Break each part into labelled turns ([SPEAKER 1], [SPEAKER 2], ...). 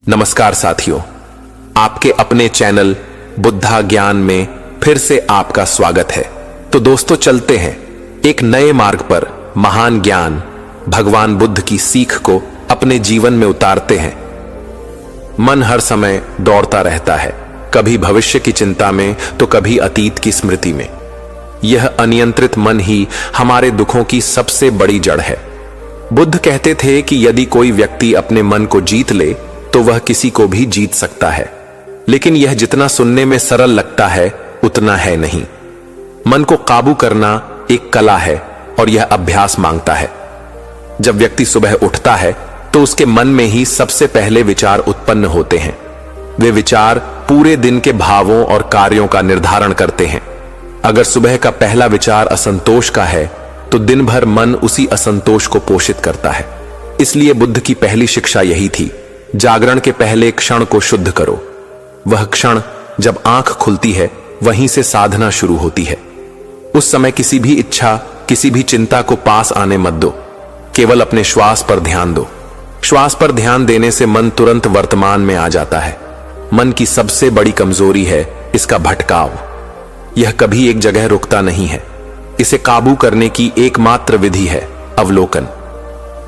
[SPEAKER 1] नमस्कार साथियों, आपके अपने चैनल बुद्धा ज्ञान में फिर से आपका स्वागत है। तो दोस्तों, चलते हैं एक नए मार्ग पर। महान ज्ञान भगवान बुद्ध की सीख को अपने जीवन में उतारते हैं। मन हर समय दौड़ता रहता है, कभी भविष्य की चिंता में तो कभी अतीत की स्मृति में। यह अनियंत्रित मन ही हमारे दुखों की सबसे बड़ी जड़ है। बुद्ध कहते थे कि यदि कोई व्यक्ति अपने मन को जीत ले तो वह किसी को भी जीत सकता है, लेकिन यह जितना सुनने में सरल लगता है उतना है नहीं। मन को काबू करना एक कला है और यह अभ्यास मांगता है। जब व्यक्ति सुबह उठता है तो उसके मन में ही सबसे पहले विचार उत्पन्न होते हैं। वे विचार पूरे दिन के भावों और कार्यों का निर्धारण करते हैं। अगर सुबह का पहला विचार असंतोष का है तो दिन भर मन उसी असंतोष को पोषित करता है। इसलिए बुद्ध की पहली शिक्षा यही थी, जागरण के पहले क्षण को शुद्ध करो। वह क्षण जब आंख खुलती है वहीं से साधना शुरू होती है। उस समय किसी भी इच्छा, किसी भी चिंता को पास आने मत दो। केवल अपने श्वास पर ध्यान दो। श्वास पर ध्यान देने से मन तुरंत वर्तमान में आ जाता है। मन की सबसे बड़ी कमजोरी है इसका भटकाव। यह कभी एक जगह रुकता नहीं है। इसे काबू करने की एकमात्र विधि है अवलोकन।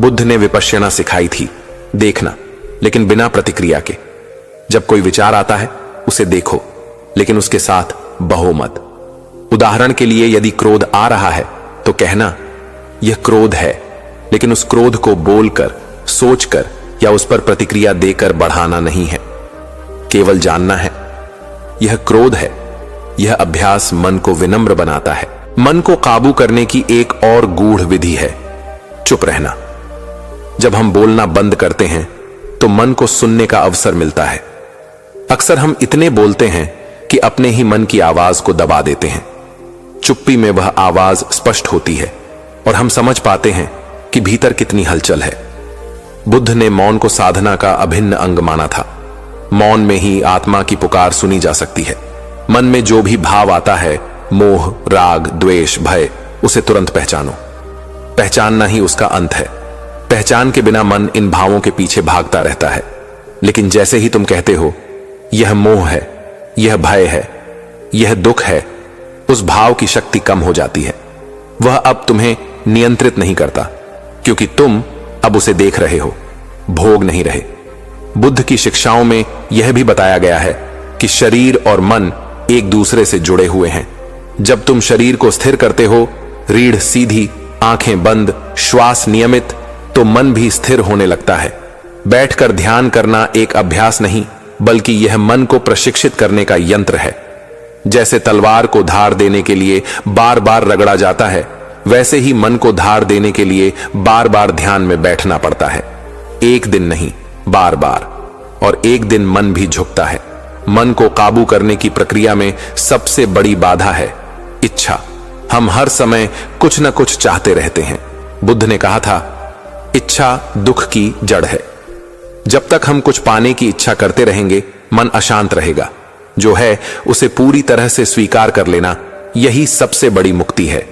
[SPEAKER 1] बुद्ध ने विपश्यना सिखाई थी, देखना, लेकिन बिना प्रतिक्रिया के। जब कोई विचार आता है उसे देखो, लेकिन उसके साथ बहो मत। उदाहरण के लिए, यदि क्रोध आ रहा है तो कहना यह क्रोध है, लेकिन उस क्रोध को बोलकर, सोचकर या उस पर प्रतिक्रिया देकर बढ़ाना नहीं है। केवल जानना है यह क्रोध है। यह अभ्यास मन को विनम्र बनाता है। मन को काबू करने की एक और गूढ़ विधि है चुप रहना। जब हम बोलना बंद करते हैं तो मन को सुनने का अवसर मिलता है। अक्सर हम इतने बोलते हैं कि अपने ही मन की आवाज को दबा देते हैं। चुप्पी में वह आवाज स्पष्ट होती है और हम समझ पाते हैं कि भीतर कितनी हलचल है। बुद्ध ने मौन को साधना का अभिन्न अंग माना था। मौन में ही आत्मा की पुकार सुनी जा सकती है। मन में जो भी भाव आता है, मोह, राग, द्वेष, भय, उसे तुरंत पहचानो। पहचानना ही उसका अंत है। पहचान के बिना मन इन भावों के पीछे भागता रहता है। लेकिन जैसे ही तुम कहते हो यह मोह है, यह भय है, यह दुख है, उस भाव की शक्ति कम हो जाती है। वह अब तुम्हें नियंत्रित नहीं करता, क्योंकि तुम अब उसे देख रहे हो, भोग नहीं रहे। बुद्ध की शिक्षाओं में यह भी बताया गया है कि शरीर और मन एक दूसरे से जुड़े हुए हैं। जब तुम शरीर को स्थिर करते हो, रीढ़ सीधी, आंखें बंद, श्वास नियमित, तो मन भी स्थिर होने लगता है। बैठकर ध्यान करना एक अभ्यास नहीं, बल्कि यह मन को प्रशिक्षित करने का यंत्र है। जैसे तलवार को धार देने के लिए बार बार रगड़ा जाता है, वैसे ही मन को धार देने के लिए बार बार ध्यान में बैठना पड़ता है। एक दिन नहीं, बार बार। और एक दिन मन भी झुकता है। मन को काबू करने की प्रक्रिया में सबसे बड़ी बाधा है इच्छा। हम हर समय कुछ न कुछ चाहते रहते हैं। बुद्ध ने कहा था, इच्छा दुख की जड़ है। जब तक हम कुछ पाने की इच्छा करते रहेंगे, मन अशांत रहेगा। जो है उसे पूरी तरह से स्वीकार कर लेना, यही सबसे बड़ी मुक्ति है।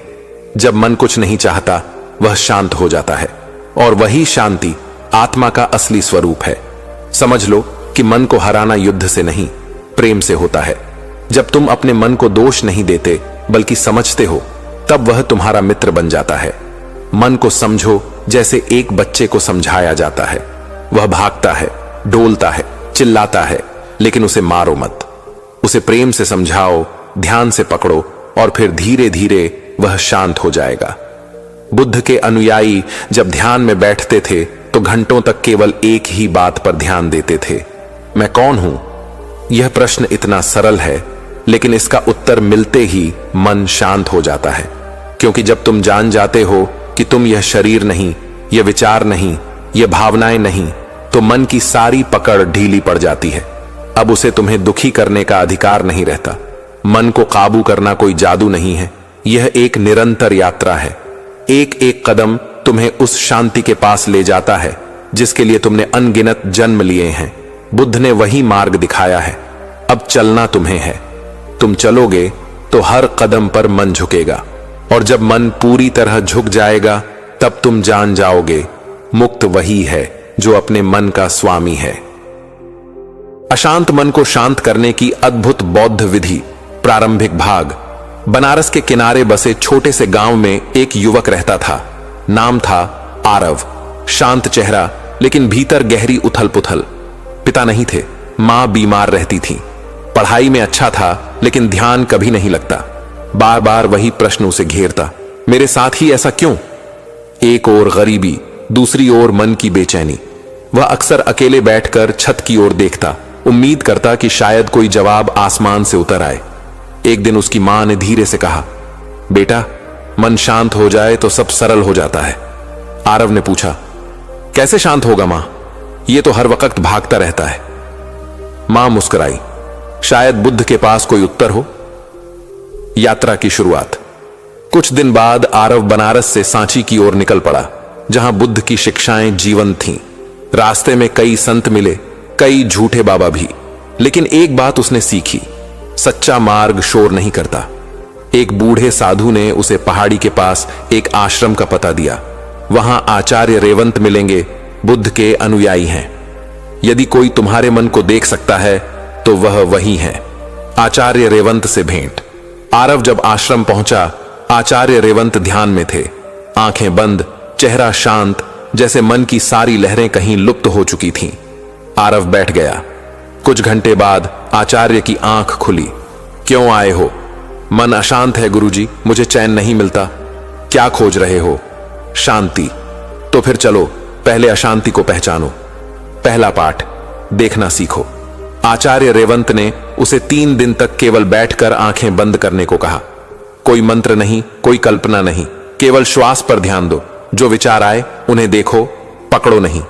[SPEAKER 1] जब मन कुछ नहीं चाहता, वह शांत हो जाता है, और वही शांति आत्मा का असली स्वरूप है। समझ लो कि मन को हराना युद्ध से नहीं, प्रेम से होता है। जब तुम अपने मन को दोष नहीं देते बल्कि समझते हो, तब वह तुम्हारा मित्र बन जाता है। मन को समझो जैसे एक बच्चे को समझाया जाता है। वह भागता है, डोलता है, चिल्लाता है, लेकिन उसे मारो मत। उसे प्रेम से समझाओ, ध्यान से पकड़ो, और फिर धीरे धीरे वह शांत हो जाएगा। बुद्ध के अनुयायी जब ध्यान में बैठते थे तो घंटों तक केवल एक ही बात पर ध्यान देते थे, मैं कौन हूं? यह प्रश्न इतना सरल है, लेकिन इसका उत्तर मिलते ही मन शांत हो जाता है। क्योंकि जब तुम जान जाते हो कि तुम यह शरीर नहीं, यह विचार नहीं, यह भावनाएं नहीं, तो मन की सारी पकड़ ढीली पड़ जाती है। अब उसे तुम्हें दुखी करने का अधिकार नहीं रहता। मन को काबू करना कोई जादू नहीं है, यह एक निरंतर यात्रा है। एक एक कदम तुम्हें उस शांति के पास ले जाता है जिसके लिए तुमने अनगिनत जन्म लिए हैं। बुद्ध ने वही मार्ग दिखाया है। अब चलना तुम्हें है। तुम चलोगे तो हर कदम पर मन झुकेगा, और जब मन पूरी तरह झुक जाएगा तब तुम जान जाओगे, मुक्त वही है जो अपने मन का स्वामी है। अशांत मन को शांत करने की अद्भुत बौद्ध विधि। प्रारंभिक भाग। बनारस के किनारे बसे छोटे से गांव में एक युवक रहता था। नाम था आरव। शांत चेहरा, लेकिन भीतर गहरी उथल पुथल। पिता नहीं थे, मां बीमार रहती थी। पढ़ाई में अच्छा था, लेकिन ध्यान कभी नहीं लगता। बार बार वही प्रश्न उसे घेरता, मेरे साथ ही ऐसा क्यों? एक ओर गरीबी, दूसरी ओर मन की बेचैनी। वह अक्सर अकेले बैठकर छत की ओर देखता, उम्मीद करता कि शायद कोई जवाब आसमान से उतर आए। एक दिन उसकी मां ने धीरे से कहा, बेटा, मन शांत हो जाए तो सब सरल हो जाता है। आरव ने पूछा, कैसे शांत होगा मां? यह तो हर वक्त भागता रहता है। मां मुस्कुराई, शायद बुद्ध के पास कोई उत्तर हो। यात्रा की शुरुआत। कुछ दिन बाद आरव बनारस से सांची की ओर निकल पड़ा, जहां बुद्ध की शिक्षाएं जीवंत थीं। रास्ते में कई संत मिले, कई झूठे बाबा भी, लेकिन एक बात उसने सीखी, सच्चा मार्ग शोर नहीं करता। एक बूढ़े साधु ने उसे पहाड़ी के पास एक आश्रम का पता दिया। वहां आचार्य रेवंत मिलेंगे, बुद्ध के अनुयायी हैं। यदि कोई तुम्हारे मन को देख सकता है तो वह वही है। आचार्य रेवंत से भेंट। आरव जब आश्रम पहुंचा, आचार्य रेवंत ध्यान में थे, आंखें बंद, चेहरा शांत, जैसे मन की सारी लहरें कहीं लुप्त हो चुकी थीं। आरव बैठ गया। कुछ घंटे बाद आचार्य की आंख खुली। क्यों आए हो? मन अशांत है गुरुजी, मुझे चैन नहीं मिलता। क्या खोज रहे हो? शांति। तो फिर चलो पहले अशांति को पहचानो। पहला पाठ, देखना सीखो। आचार्य रेवंत ने उसे 3 दिन तक केवल बैठकर आंखें बंद करने को कहा। कोई मंत्र नहीं, कोई कल्पना नहीं, केवल श्वास पर ध्यान दो। जो विचार आए उन्हें देखो, पकड़ो नहीं।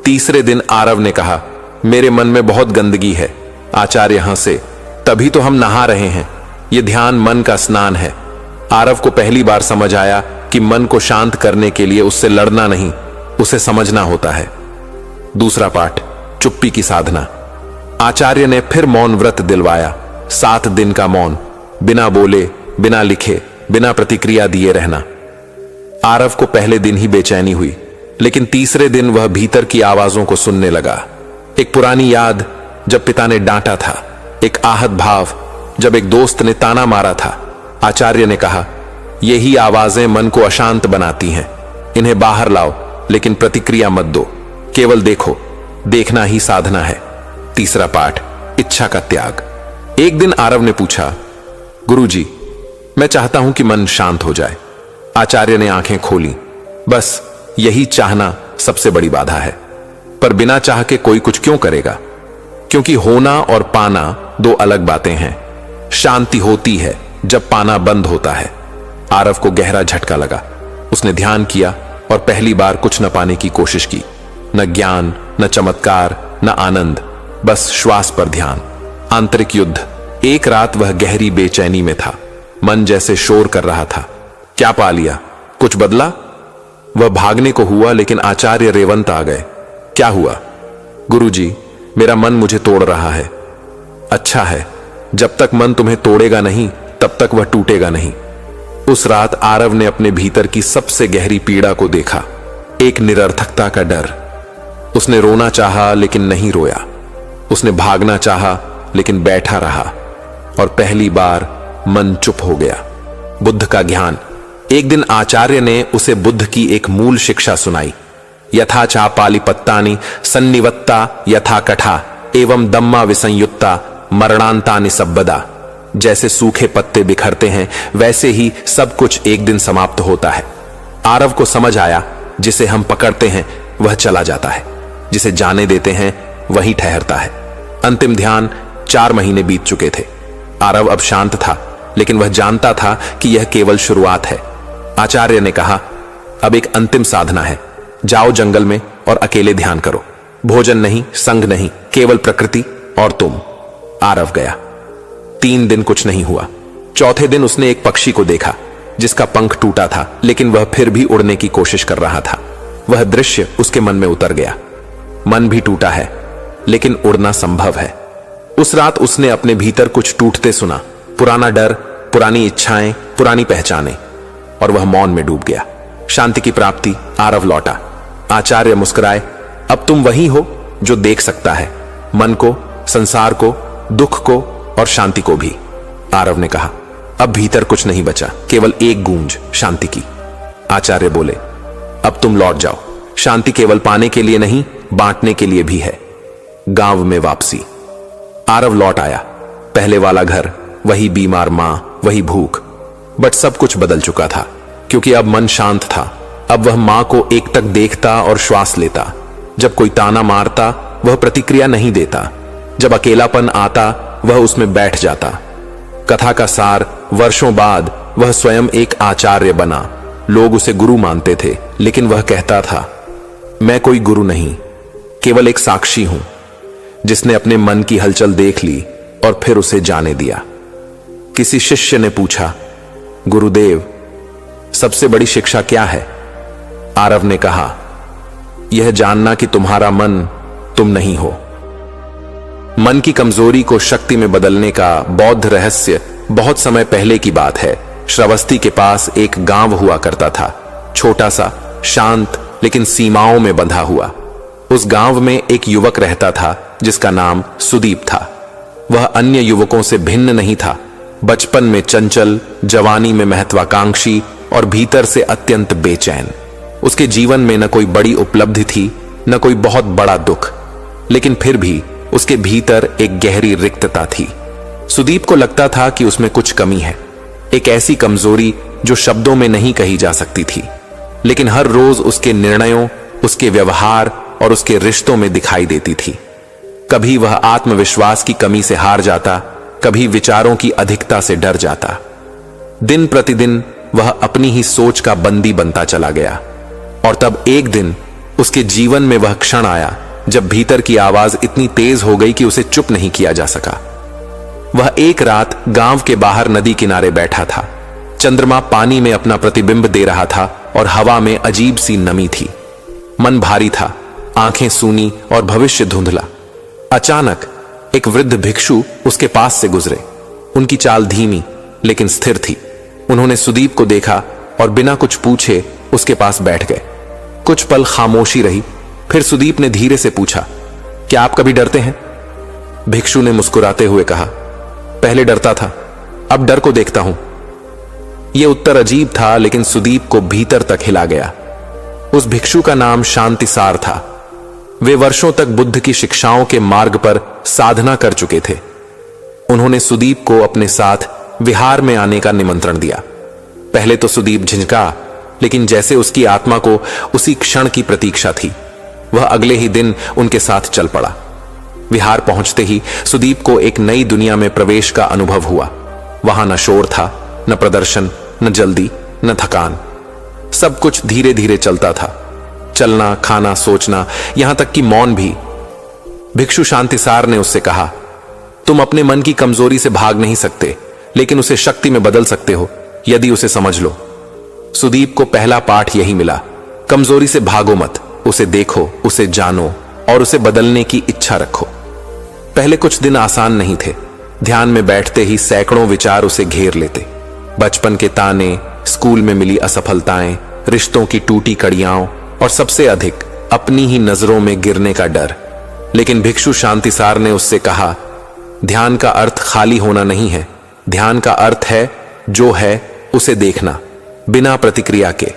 [SPEAKER 1] तीसरे दिन आरव ने कहा, मेरे मन में बहुत गंदगी है। आचार्य हंसे, तभी तो हम नहा रहे हैं। यह ध्यान मन का स्नान है। आरव को पहली बार समझ आया कि मन को शांत करने के लिए उससे लड़ना नहीं, उसे समझना होता है। दूसरा पाठ, चुप्पी की साधना। आचार्य ने फिर मौन व्रत दिलवाया। 7 दिन का मौन, बिना बोले, बिना लिखे, बिना प्रतिक्रिया दिए रहना। आरव को पहले दिन ही बेचैनी हुई, लेकिन तीसरे दिन वह भीतर की आवाजों को सुनने लगा। एक पुरानी याद, जब पिता ने डांटा था। एक आहत भाव, जब एक दोस्त ने ताना मारा था। आचार्य ने कहा, यही आवाजें मन को अशांत बनाती हैं। इन्हें बाहर लाओ, लेकिन प्रतिक्रिया मत दो, केवल देखो। देखना ही साधना है। तीसरा पाठ, इच्छा का त्याग। एक दिन आरव ने पूछा, गुरुजी, मैं चाहता हूं कि मन शांत हो जाए। आचार्य ने आंखें खोली। बस यही चाहना सबसे बड़ी बाधा है। पर बिना चाह के कोई कुछ क्यों करेगा? क्योंकि होना और पाना 2 अलग बातें हैं। शांति होती है जब पाना बंद होता है। आरव को गहरा झटका लगा। उसने ध्यान किया और पहली बार कुछ न पाने की कोशिश की। न ज्ञान, न चमत्कार, न आनंद, बस श्वास पर ध्यान। आंतरिक युद्ध। एक रात वह गहरी बेचैनी में था। मन जैसे शोर कर रहा था। क्या पा लिया? कुछ बदला? वह भागने को हुआ, लेकिन आचार्य रेवंत आ गए। क्या हुआ? गुरुजी, मेरा मन मुझे तोड़ रहा है। अच्छा है, जब तक मन तुम्हें तोड़ेगा नहीं, तब तक वह टूटेगा नहीं। उस रात आरव ने अपने भीतर की सबसे गहरी पीड़ा को देखा। एक निरर्थकता का डर। उसने रोना चाहा, लेकिन नहीं रोया। उसने भागना चाहा, लेकिन बैठा रहा। और पहली बार मन चुप हो गया। बुद्ध का ज्ञान। एक दिन आचार्य ने उसे बुद्ध की एक मूल शिक्षा सुनाई। यथा चा पालिपत्तानि सन्निवत्ता यथा कठा एवं दम्मा विसंयुक्ता मरणांता निसब्बदा। जैसे सूखे पत्ते बिखरते हैं, वैसे ही सब कुछ एक दिन समाप्त होता है। आरव को समझ आया, जिसे हम पकड़ते हैं वह चला जाता है, जिसे जाने देते हैं वही ठहरता है। अंतिम ध्यान। 4 महीने बीत चुके थे। आरव अब शांत था, लेकिन वह जानता था कि यह केवल शुरुआत है। आचार्य ने कहा, अब एक अंतिम साधना है। जाओ जंगल में और अकेले ध्यान करो। भोजन नहीं, संग नहीं, केवल प्रकृति और तुम। आरव गया। 3 दिन कुछ नहीं हुआ। चौथे दिन उसने एक पक्षी को देखा, जिसका पंख टूटा था, लेकिन वह फिर भी उड़ने की कोशिश कर रहा था। वह दृश्य उसके मन में उतर गया। मन भी टूटा है, लेकिन उड़ना संभव है। उस रात उसने अपने भीतर कुछ टूटते सुना। पुराना डर, पुरानी इच्छाएं, पुरानी पहचानें, और वह मौन में डूब गया। शांति की प्राप्ति। आरव लौटा। आचार्य मुस्कुराए, अब तुम वही हो जो देख सकता है, मन को संसार को, दुख को और शांति को भी। आरव ने कहा, अब भीतर कुछ नहीं बचा, केवल एक गूंज शांति की। आचार्य बोले, अब तुम लौट जाओ। शांति केवल पाने के लिए नहीं, बांटने के लिए भी है। गांव में वापसी। आरव लौट आया। पहले वाला घर, वही बीमार मां, वही भूख, बट सब कुछ बदल चुका था, क्योंकि अब मन शांत था। अब वह मां को एकटक देखता और श्वास लेता। जब कोई ताना मारता, वह प्रतिक्रिया नहीं देता। जब अकेलापन आता, वह उसमें बैठ जाता। कथा का सार, वर्षों बाद वह स्वयं एक आचार्य बना। लोग उसे गुरु मानते थे, लेकिन वह कहता था, मैं कोई गुरु नहीं, केवल एक साक्षी हूं, जिसने अपने मन की हलचल देख ली और फिर उसे जाने दिया। किसी शिष्य ने पूछा, गुरुदेव, सबसे बड़ी शिक्षा क्या है? आरव ने कहा, यह जानना कि तुम्हारा मन तुम नहीं हो। मन की कमजोरी को शक्ति में बदलने का बौद्ध रहस्य बहुत समय पहले की बात है। श्रावस्ती के पास एक गांव हुआ करता था, छोटा सा, शांत, लेकिन सीमाओं में बंधा हुआ। उस गांव में एक युवक रहता था जिसका नाम सुदीप था। वह अन्य युवकों से भिन्न नहीं था। बचपन में चंचल, जवानी में महत्वाकांक्षी और भीतर से अत्यंत बेचैन। उसके जीवन में न कोई बड़ी उपलब्धि थी, न कोई बहुत बड़ा दुख, लेकिन फिर भी उसके भीतर एक गहरी रिक्तता थी। सुदीप को लगता था कि उसमें कुछ कमी है, एक ऐसी कमजोरी जो शब्दों में नहीं कही जा सकती थी, लेकिन हर रोज उसके निर्णयों, उसके व्यवहार और उसके रिश्तों में दिखाई देती थी। कभी वह आत्मविश्वास की कमी से हार जाता, कभी विचारों की अधिकता से डर जाता। दिन प्रतिदिन वह अपनी ही सोच का बंदी बनता चला गया। और तब एक दिन उसके जीवन में वह क्षण आया जब भीतर की आवाज इतनी तेज हो गई कि उसे चुप नहीं किया जा सका। वह एक रात गांव के बाहर नदी किनारे बैठा था। चंद्रमा पानी में अपना प्रतिबिंब दे रहा था और हवा में अजीब सी नमी थी। मन भारी था, आंखें सूनी और भविष्य धुंधला। अचानक एक वृद्ध भिक्षु उसके पास से गुजरे। उनकी चाल धीमी लेकिन स्थिर थी। उन्होंने सुदीप को देखा और बिना कुछ पूछे उसके पास बैठ गए। कुछ पल खामोशी रही, फिर सुदीप ने धीरे से पूछा, क्या आप कभी डरते हैं? भिक्षु ने मुस्कुराते हुए कहा, पहले डरता था, अब डर को देखता हूं। यह उत्तर अजीब था, लेकिन सुदीप को भीतर तक हिला गया। उस भिक्षु का नाम शांतिसार था। वे वर्षों तक बुद्ध की शिक्षाओं के मार्ग पर साधना कर चुके थे। उन्होंने सुदीप को अपने साथ विहार में आने का निमंत्रण दिया। पहले तो सुदीप झिझका, लेकिन जैसे उसकी आत्मा को उसी क्षण की प्रतीक्षा थी, वह अगले ही दिन उनके साथ चल पड़ा। विहार पहुंचते ही सुदीप को एक नई दुनिया में प्रवेश का अनुभव हुआ। वहां न शोर था, न प्रदर्शन, न जल्दी, न थकान। सब कुछ धीरे धीरे चलता था। चलना, खाना, सोचना, यहां तक कि मौन भी। भिक्षु शांतिसार ने उससे कहा, तुम अपने मन की कमजोरी से भाग नहीं सकते, लेकिन उसे शक्ति में बदल सकते हो यदि उसे समझ लो। सुदीप को पहला पाठ यही मिला, कमजोरी से भागो मत, उसे देखो, उसे जानो और उसे बदलने की इच्छा रखो। पहले कुछ दिन आसान नहीं थे। ध्यान में बैठते ही सैकड़ों विचार उसे घेर लेते। बचपन के ताने, स्कूल में मिली असफलताएं, रिश्तों की टूटी कड़ियां और सबसे अधिक अपनी ही नजरों में गिरने का डर। लेकिन भिक्षु शांतिसार ने उससे कहा, ध्यान का अर्थ खाली होना नहीं है। ध्यान का अर्थ है जो है उसे देखना, बिना प्रतिक्रिया के।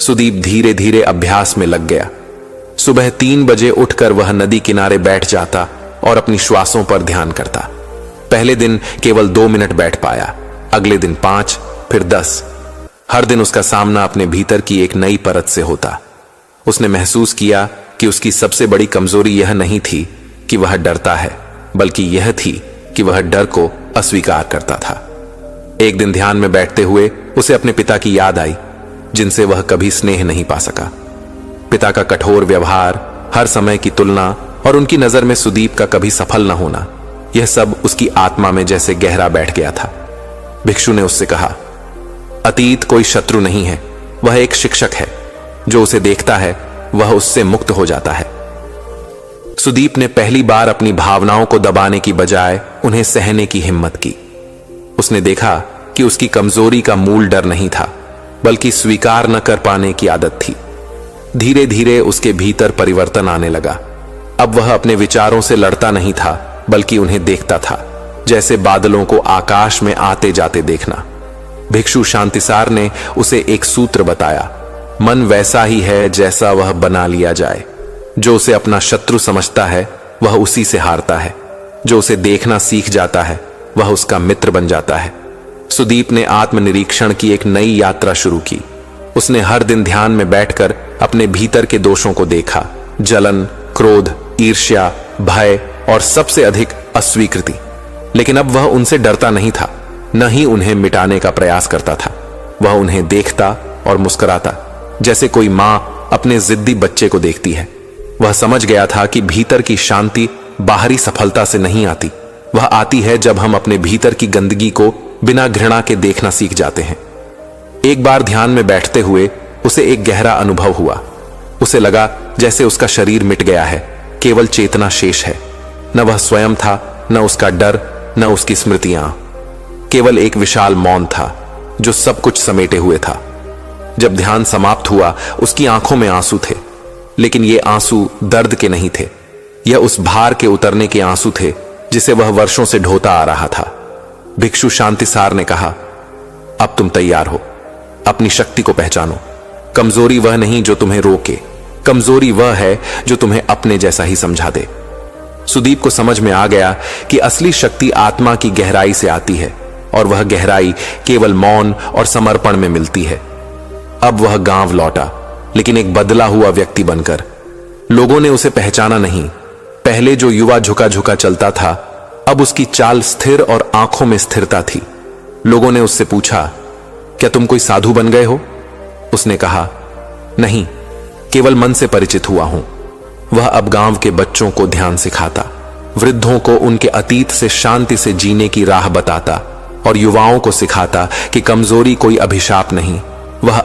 [SPEAKER 1] सुदीप धीरे धीरे अभ्यास में लग गया। सुबह 3 बजे उठकर वह नदी किनारे बैठ जाता और अपनी श्वासों पर ध्यान करता। पहले दिन केवल 2 मिनट बैठ पाया, अगले दिन 5, फिर 10। हर दिन उसका सामना अपने भीतर की एक नई परत से होता। उसने महसूस किया कि उसकी सबसे बड़ी कमजोरी यह नहीं थी कि वह डरता है, बल्कि यह थी कि वह डर को अस्वीकार करता था। एक दिन ध्यान में बैठते हुए उसे अपने पिता की याद आई, जिनसे वह कभी स्नेह नहीं पा सका। पिता का कठोर व्यवहार, हर समय की तुलना और उनकी नजर में सुदीप का कभी सफल न होना, यह सब उसकी आत्मा में जैसे गहरा बैठ गया था। भिक्षु ने उससे कहा, अतीत कोई शत्रु नहीं है, वह एक शिक्षक है। जो उसे देखता है वह उससे मुक्त हो जाता है। सुदीप ने पहली बार अपनी भावनाओं को दबाने की बजाय उन्हें सहने की हिम्मत की। उसने देखा कि उसकी कमजोरी का मूल डर नहीं था, बल्कि स्वीकार न कर पाने की आदत थी। धीरे धीरे उसके भीतर परिवर्तन आने लगा। अब वह अपने विचारों से लड़ता नहीं था, बल्कि उन्हें देखता था, जैसे बादलों को आकाश में आते जाते देखना। भिक्षु शांतिसार ने उसे एक सूत्र बताया, मन वैसा ही है जैसा वह बना लिया जाए। जो उसे अपना शत्रु समझता है वह उसी से हारता है, जो उसे देखना सीख जाता है वह उसका मित्र बन जाता है। सुदीप ने आत्मनिरीक्षण की एक नई यात्रा शुरू की। उसने हर दिन ध्यान में बैठकर अपने भीतर के दोषों को देखा, जलन, क्रोध, ईर्ष्या, भय और सबसे अधिक अस्वीकृति। लेकिन अब वह उनसे डरता नहीं था, न ही उन्हें मिटाने का प्रयास करता था। वह उन्हें देखता और मुस्कुराता, जैसे कोई मां अपने जिद्दी बच्चे को देखती है। वह समझ गया था कि भीतर की शांति बाहरी सफलता से नहीं आती, वह आती है जब हम अपने भीतर की गंदगी को बिना घृणा के देखना सीख जाते हैं। एक बार ध्यान में बैठते हुए उसे एक गहरा अनुभव हुआ। उसे लगा जैसे उसका शरीर मिट गया है, केवल चेतना शेष है। न वह स्वयं था, न उसका डर, न उसकी स्मृतियां। केवल एक विशाल मौन था जो सब कुछ समेटे हुए था। जब ध्यान समाप्त हुआ उसकी आंखों में आंसू थे, लेकिन ये आंसू दर्द के नहीं थे। यह उस भार के उतरने के आंसू थे जिसे वह वर्षों से ढोता आ रहा था। भिक्षु शांतिसार ने कहा, अब तुम तैयार हो। अपनी शक्ति को पहचानो। कमजोरी वह नहीं जो तुम्हें रोके, कमजोरी वह है जो तुम्हें अपने जैसा ही समझा दे। सुदीप को समझ में आ गया कि असली शक्ति आत्मा की गहराई से आती है, और वह गहराई केवल मौन और समर्पण में मिलती है। अब वह गांव लौटा, लेकिन एक बदला हुआ व्यक्ति बनकर। लोगों ने उसे पहचाना नहीं। पहले जो युवा झुका झुका चलता था, अब उसकी चाल स्थिर और आंखों में स्थिरता थी। लोगों ने उससे पूछा, क्या तुम कोई साधु बन गए हो? उसने कहा, नहीं, केवल मन से परिचित हुआ हूं। वह अब गांव के बच्चों को ध्यान सिखाता, वृद्धों को उनके अतीत से शांति से जीने की राह बताता, और युवाओं को सिखाता कि कमजोरी कोई अभिशाप नहीं, वह